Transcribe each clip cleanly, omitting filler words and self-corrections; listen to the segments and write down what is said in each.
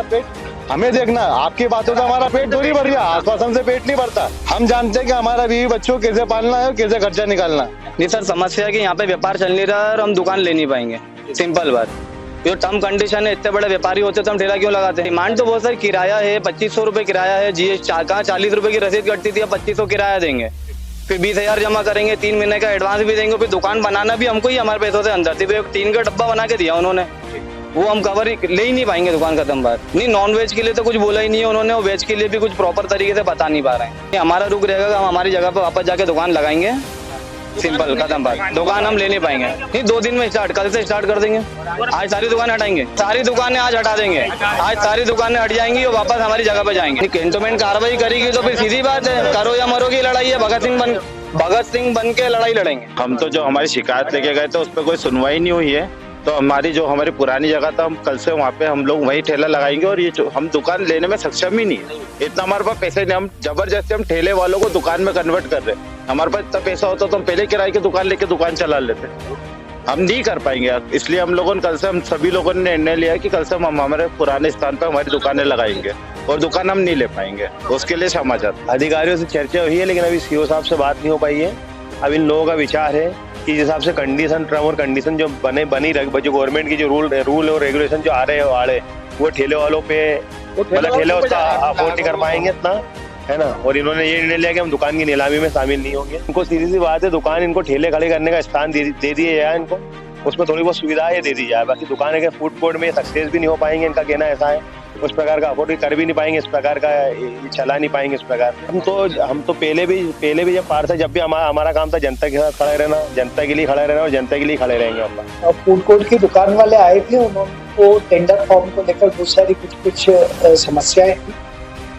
पेट? हमें देखना, आपकी बातों से हमारा पेट थोड़ी भर गया, आश्वासन से पेट नहीं भरता। हम जानते हैं कि हमारा बीवी बच्चों को कैसे पालना है और कैसे खर्चा निकालना है। नहीं सर, समस्या है कि यहाँ पे व्यापार चल नहीं रहा है और हम दुकान ले नहीं पाएंगे, सिंपल बात। जो टर्म कंडीशन है, इतने बड़े व्यापारी होते तो हम ठेला क्यों लगाते हैं? डिमांड तो बहुत सारी, किराया है 2500 रुपए किराया है, जीएसटी कहाँ 40 रुपए की रसीद कटती थी, अब 2500 किराया देंगे, फिर 20,000 जमा करेंगे, 3 महीने का एडवांस भी देंगे, फिर दुकान बनाना भी हमको ही हमारे पैसों से अंदर थी, फिर टीन का डब्बा बना के दिया उन्होंने, वो हम कवर ले ही नहीं पाएंगे, दुकान खत्म बात। नहीं, नॉन वेज के लिए तो कुछ बोला ही नहीं है उन्होंने, और वेज के लिए भी कुछ प्रॉपर तरीके से बता नहीं पा रहे हैं। हमारा रुक रहेगा कि हम हमारी जगह पर वापस जाके दुकान लगाएंगे, सिंपल खत्म बात। दुकान हम ले नहीं पाएंगे। नहीं, 2 दिन में स्टार्ट, कल से स्टार्ट कर देंगे। आज सारी दुकानें हटाएंगे, सारी दुकानें आज हटा देंगे, आज सारी दुकानें हट जाएंगी और वापस हमारी जगह पे जाएंगे। कैंटोनमेंट कार्रवाई करेगी तो फिर सीधी बात है, करो या मरो की लड़ाई है। भगत सिंह बन के लड़ाई लड़ेंगे हम। तो जो हमारी शिकायत लेके गए थे उस पर कोई सुनवाई नहीं हुई है, तो हमारी पुरानी जगह था, हम कल से वहाँ पे हम लोग वही ठेला लगाएंगे। और ये हम दुकान लेने में सक्षम ही नहीं है, इतना हमारे पास पैसे नहीं। हम जबरदस्ती हम ठेले वालों को दुकान में कन्वर्ट कर रहे हैं। हमारे पास इतना पैसा होता तो हम पहले किराए की दुकान लेके दुकान चला लेते। हम नहीं कर पाएंगे, इसलिए हम लोगों ने कल से, हम सभी लोगों ने निर्णय लिया कि कल से हम हमारे पुराने स्थान पर हमारी दुकानें लगाएंगे और दुकान हम नहीं ले पाएंगे। उसके लिए क्षमा चाहते हैं। अधिकारियों से चर्चा हुई है, लेकिन अभी सीओ साहब से बात नहीं हो पाई है। अब इन लोगों का विचार है कि जिस हिसाब से कंडीशन, टर्म और कंडीशन जो बनी रख, जो गवर्नमेंट की जो रूल और रेगुलेशन जो आ रहे हैं वो ठेले वालों पे, मतलब ठेले उसका अफोर्ड नहीं कर पाएंगे इतना, है ना। और इन्होंने ये निर्णय लिया कि हम दुकान की नीलामी में शामिल नहीं होंगे। इनको सीधी सी बात है, दुकान इनको ठेले खड़े करने का स्थान दे दिए जाए, इनको उसमें थोड़ी बहुत सुविधाएं दे दी जाए। बाकी दुकान के फूड कोर्ट में सक्सेस भी नहीं हो पाएंगे, इनका कहना ऐसा है। उस प्रकार का अफोर्ड कर भी नहीं पाएंगे, इस प्रकार का चला नहीं पाएंगे इस प्रकार। हम तो पहले भी जब पार थे, जब भी हमारा काम था जनता के साथ खड़े रहना, जनता के लिए खड़े रहना और जनता के लिए खड़े रहेंगे हम। फूड कोर्ट की दुकान वाले आए थे, उनको टेंडर फॉर्म को लेकर बहुत सारी कुछ समस्याएं थी,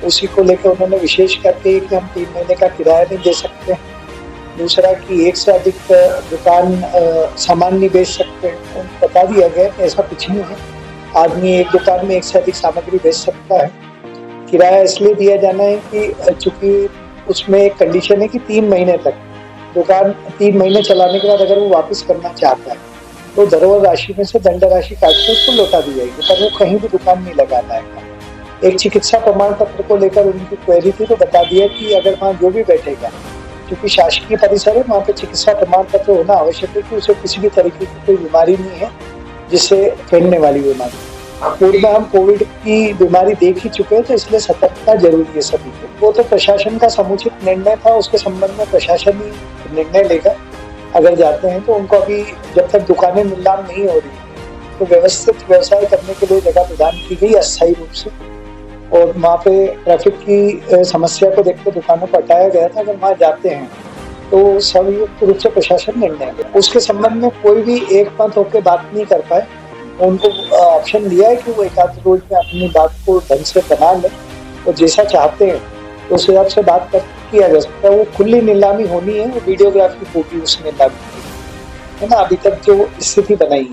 उसी को लेकर उन्होंने विशेष करके कि हम 3 महीने का किराया नहीं दे सकते, दूसरा कि एक से अधिक दुकान सामान नहीं बेच सकते। उनको बता दिया गया कि ऐसा कुछ नहीं है, आदमी एक दुकान में एक से अधिक सामग्री बेच सकता है। किराया इसलिए दिया जाना है कि चूंकि उसमें एक कंडीशन है कि 3 महीने तक दुकान, 3 महीने चलाने के बाद अगर वो वापस करना चाहता है तो धरोहर राशि में से दंड राशि काट के उसको लौटा दी जाएगी, पर वो कहीं भी दुकान नहीं लगा पाएगा। एक चिकित्सा प्रमाण पत्र को लेकर उनकी क्वेरी थी, तो बता दिया कि अगर वहाँ जो भी बैठेगा, क्योंकि शासकीय परिसर है, वहाँ पे चिकित्सा प्रमाण पत्र होना आवश्यक है कि उसे किसी भी तरीके की कोई बीमारी नहीं है जिससे फैलने वाली बीमारी। पूर्व में हम कोविड की बीमारी देख ही चुके हैं, तो इसलिए सतर्कता जरूरी है सभी को। वो तो प्रशासन का समुचित निर्णय था, उसके संबंध में प्रशासन ही निर्णय लेगा। अगर जाते हैं तो उनको अभी जब तक दुकानें नीलाम नहीं हो रही तो व्यवस्थित व्यवसाय करने के लिए जगह प्रदान की गई अस्थायी रूप से, और वहाँ पे ट्रैफिक की समस्या को देखकर दुकानों को हटाया गया था। अगर वहाँ जाते हैं तो संयुक्त रूप से प्रशासन निर्णय ले। उसके संबंध में कोई भी एक मत होकर बात नहीं कर पाए, उनको ऑप्शन दिया है कि वो एक आध रोज में अपनी बात को ढंग से बना ले और जैसा चाहते हैं तो उस हिसाब से बात कर किया जा सकता है। वो खुली नीलामी होनी है, वो वीडियोग्राफी होगी उस नीलामी की, है ना। अभी तक जो स्थिति बनाई है